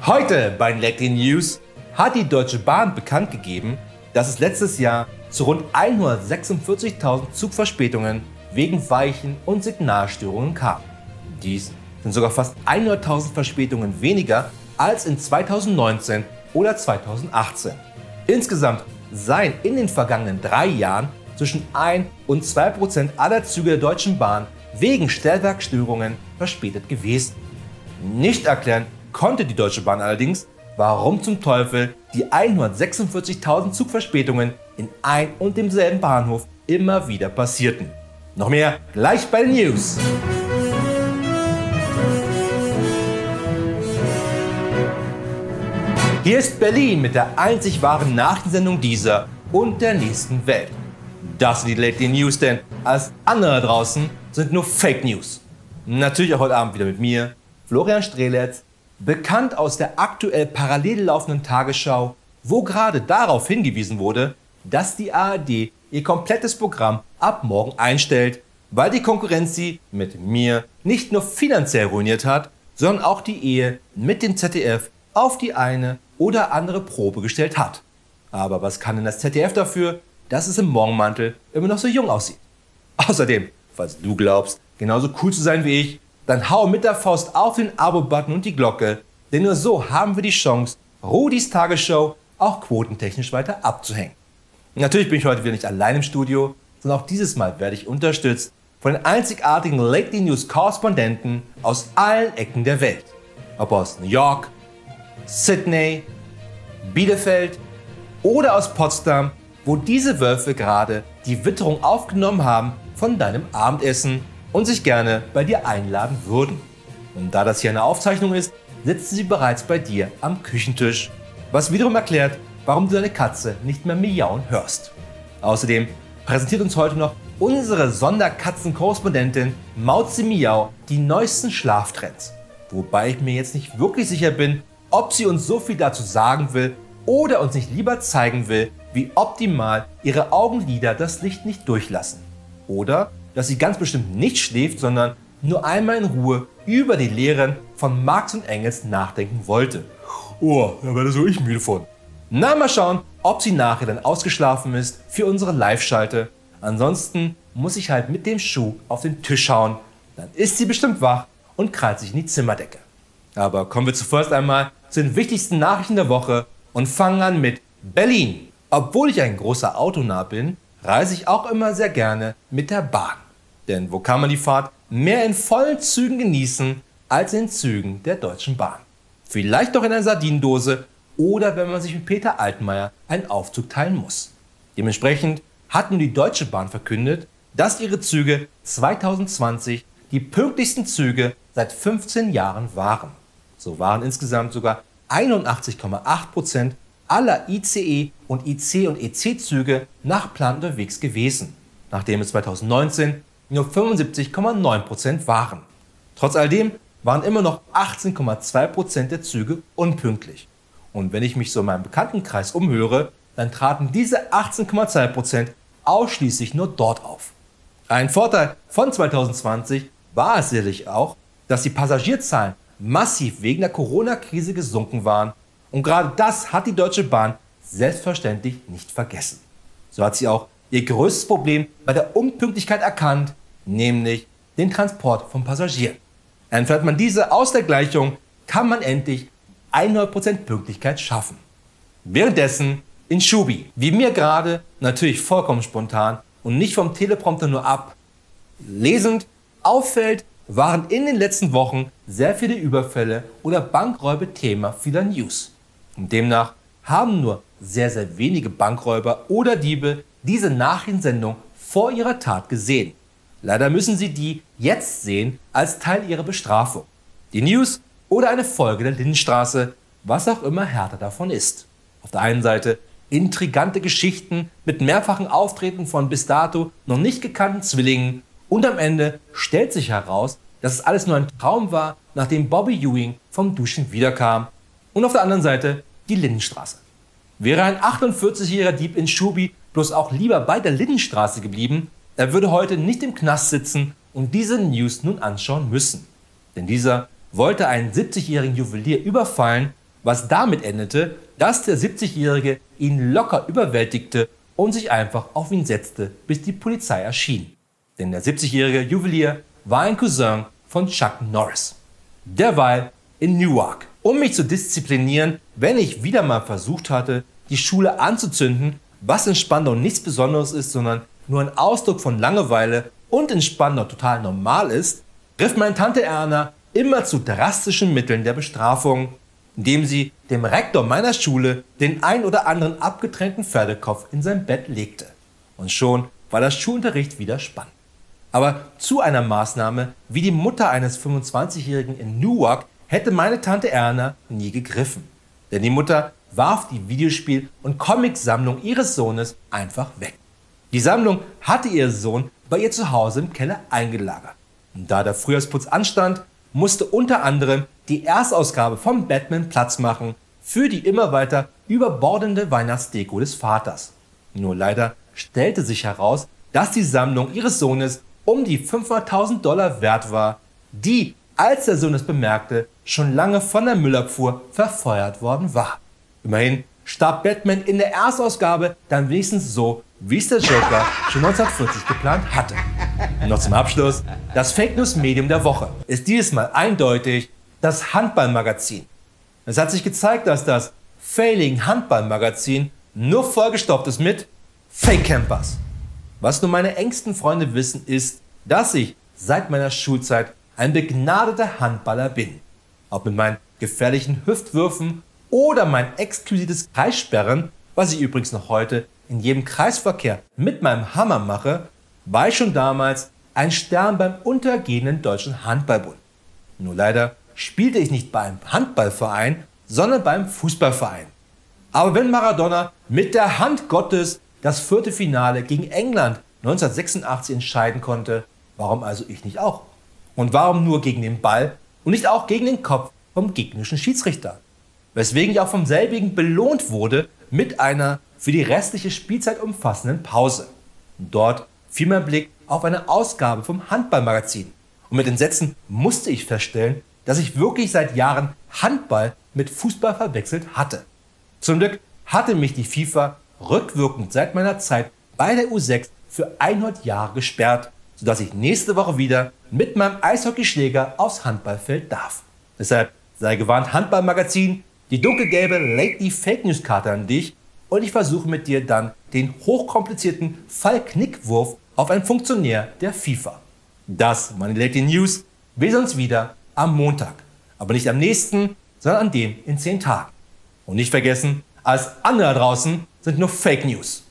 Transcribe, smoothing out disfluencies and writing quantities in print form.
Heute bei den Lately News hat die Deutsche Bahn bekannt gegeben, dass es letztes Jahr zu rund 146.000 Zugverspätungen wegen Weichen- und Signalstörungen kam. Dies sind sogar fast 100.000 Verspätungen weniger als in 2019 oder 2018. Insgesamt seien in den vergangenen 3 Jahren zwischen 1 und 2% aller Züge der Deutschen Bahn wegen Stellwerkstörungen verspätet gewesen. Nicht erklären konnte die Deutsche Bahn allerdings, warum zum Teufel die 146.000 Zugverspätungen in ein und demselben Bahnhof immer wieder passierten. Noch mehr gleich bei den News. Hier ist Berlin mit der einzig wahren Nachrichtensendung dieser und der nächsten Welt. Das sind die Lately News, denn alles andere draußen sind nur Fake News. Natürlich auch heute Abend wieder mit mir, Florian Streletz, bekannt aus der aktuell parallel laufenden Tagesschau, wo gerade darauf hingewiesen wurde, dass die ARD ihr komplettes Programm ab morgen einstellt, weil die Konkurrenz sie mit mir nicht nur finanziell ruiniert hat, sondern auch die Ehe mit dem ZDF auf die eine oder andere Probe gestellt hat. Aber was kann denn das ZDF dafür, dass es im Morgenmantel immer noch so jung aussieht? Außerdem, falls du glaubst, genauso cool zu sein wie ich, dann hau mit der Faust auf den Abo-Button und die Glocke, denn nur so haben wir die Chance, Rudis Tagesshow auch quotentechnisch weiter abzuhängen. Natürlich bin ich heute wieder nicht allein im Studio, sondern auch dieses Mal werde ich unterstützt von den einzigartigen Lately News Korrespondenten aus allen Ecken der Welt. Ob aus New York, Sydney, Bielefeld oder aus Potsdam, wo diese Wölfe gerade die Witterung aufgenommen haben von deinem Abendessen und sich gerne bei dir einladen würden. Und da das hier eine Aufzeichnung ist, sitzen sie bereits bei dir am Küchentisch, was wiederum erklärt, warum du deine Katze nicht mehr miauen hörst. Außerdem präsentiert uns heute noch unsere Sonderkatzen-Korrespondentin Mauzi Miau die neuesten Schlaftrends. Wobei ich mir jetzt nicht wirklich sicher bin, ob sie uns so viel dazu sagen will oder uns nicht lieber zeigen will, wie optimal ihre Augenlider das Licht nicht durchlassen. Oder dass sie ganz bestimmt nicht schläft, sondern nur einmal in Ruhe über die Lehren von Marx und Engels nachdenken wollte. Oh, da werde so ich müde von. Na, mal schauen, ob sie nachher dann ausgeschlafen ist für unsere Live-Schalte. Ansonsten muss ich halt mit dem Schuh auf den Tisch hauen. Dann ist sie bestimmt wach und krallt sich in die Zimmerdecke. Aber kommen wir zuerst einmal zu den wichtigsten Nachrichten der Woche und fangen an mit Berlin. Obwohl ich ein großer Autonah bin, reise ich auch immer sehr gerne mit der Bahn. Denn wo kann man die Fahrt mehr in vollen Zügen genießen als in Zügen der Deutschen Bahn? Vielleicht doch in einer Sardinendose oder wenn man sich mit Peter Altmaier einen Aufzug teilen muss. Dementsprechend hat nun die Deutsche Bahn verkündet, dass ihre Züge 2020 die pünktlichsten Züge seit 15 Jahren waren. So waren insgesamt sogar 81,8% aller ICE und IC und EC-Züge nach Plan unterwegs gewesen, nachdem es 2019 nur 75,9% waren. Trotz alledem waren immer noch 18,2% der Züge unpünktlich. Und wenn ich mich so in meinem Bekanntenkreis umhöre, dann traten diese 18,2% ausschließlich nur dort auf. Ein Vorteil von 2020 war es sicherlich auch, dass die Passagierzahlen massiv wegen der Corona-Krise gesunken waren. Und gerade das hat die Deutsche Bahn selbstverständlich nicht vergessen. So hat sie auch ihr größtes Problem bei der Unpünktlichkeit erkannt, nämlich den Transport von Passagieren. Entfernt man diese aus der Gleichung, kann man endlich 100% Pünktlichkeit schaffen. Währenddessen in Schubi, wie mir gerade, natürlich vollkommen spontan und nicht vom Teleprompter nur ablesend auffällt, waren in den letzten Wochen sehr viele Überfälle oder Bankräuber Thema vieler News. Und demnach haben nur sehr, sehr wenige Bankräuber oder Diebe diese Nachrichtensendung vor ihrer Tat gesehen. Leider müssen sie die jetzt sehen als Teil ihrer Bestrafung. Die News oder eine Folge der Lindenstraße, was auch immer härter davon ist. Auf der einen Seite intrigante Geschichten mit mehrfachen Auftreten von bis dato noch nicht gekannten Zwillingen und am Ende stellt sich heraus, dass es alles nur ein Traum war, nachdem Bobby Ewing vom Duschen wiederkam. Und auf der anderen Seite die Lindenstraße. Wäre ein 48-jähriger Dieb in Schubi bloß auch lieber bei der Lindenstraße geblieben, er würde heute nicht im Knast sitzen und diese News nun anschauen müssen. Denn dieser wollte einen 70-jährigen Juwelier überfallen was damit endete, dass der 70-Jährige ihn locker überwältigte und sich einfach auf ihn setzte, bis die Polizei erschien. Denn der 70-jährige Juwelier war ein Cousin von Chuck Norris. Derweil in Newark. Um mich zu disziplinieren, wenn ich wieder mal versucht hatte, die Schule anzuzünden, was in Spandau nichts Besonderes ist, sondern nur ein Ausdruck von Langeweile und in Spandau total normal ist, griff meine Tante Erna immer zu drastischen Mitteln der Bestrafung, indem sie dem Rektor meiner Schule den ein oder anderen abgetrennten Pferdekopf in sein Bett legte. Und schon war der Schulunterricht wieder spannend. Aber zu einer Maßnahme wie die Mutter eines 25-Jährigen in Newark hätte meine Tante Erna nie gegriffen. Denn die Mutter warf die Videospiel- und Comicsammlung ihres Sohnes einfach weg. Die Sammlung hatte ihr Sohn bei ihr zu Hause im Keller eingelagert. Und da der Frühjahrsputz anstand, musste unter anderem die Erstausgabe von Batman Platz machen für die immer weiter überbordende Weihnachtsdeko des Vaters. Nur leider stellte sich heraus, dass die Sammlung ihres Sohnes um die $500.000 wert war, die, als der Sohn es bemerkte, schon lange von der Müllabfuhr verfeuert worden war. Immerhin starb Batman in der Erstausgabe dann wenigstens so, wie es der Joker schon 1940 geplant hatte. Und noch zum Abschluss, das Fake News Medium der Woche ist dieses Mal eindeutig das Handballmagazin. Es hat sich gezeigt, dass das Failing Handballmagazin nur vollgestopft ist mit Fake Campers. Was nur meine engsten Freunde wissen, ist, dass ich seit meiner Schulzeit ein begnadeter Handballer bin. Ob mit meinen gefährlichen Hüftwürfen oder mein exquisites Kreissperren, was ich übrigens noch heute in jedem Kreisverkehr mit meinem Hammer mache, war ich schon damals ein Stern beim untergehenden Deutschen Handballbund. Nur leider spielte ich nicht bei einem Handballverein, sondern beim Fußballverein. Aber wenn Maradona mit der Hand Gottes das Viertelfinale gegen England 1986 entscheiden konnte, warum also ich nicht auch? Und warum nur gegen den Ball und nicht auch gegen den Kopf vom gegnerischen Schiedsrichter? Weswegen ich auch vom selbigen belohnt wurde mit einer für die restliche Spielzeit umfassenden Pause. Und dort fiel mein Blick auf eine Ausgabe vom Handballmagazin. Und mit Entsetzen musste ich feststellen, dass ich wirklich seit Jahren Handball mit Fußball verwechselt hatte. Zum Glück hatte mich die FIFA rückwirkend seit meiner Zeit bei der U6 für 100 Jahre gesperrt, sodass ich nächste Woche wieder mit meinem Eishockeyschläger aufs Handballfeld darf. Deshalb sei gewarnt, Handballmagazin, die dunkelgelbe Lately Fake News Karte an dich und ich versuche mit dir dann den hochkomplizierten Fallknickwurf auf einen Funktionär der FIFA. Das waren die Lately News. Wir sehen uns wieder am Montag. Aber nicht am nächsten, sondern an dem in 10 Tagen. Und nicht vergessen, alles andere da draußen sind nur Fake News.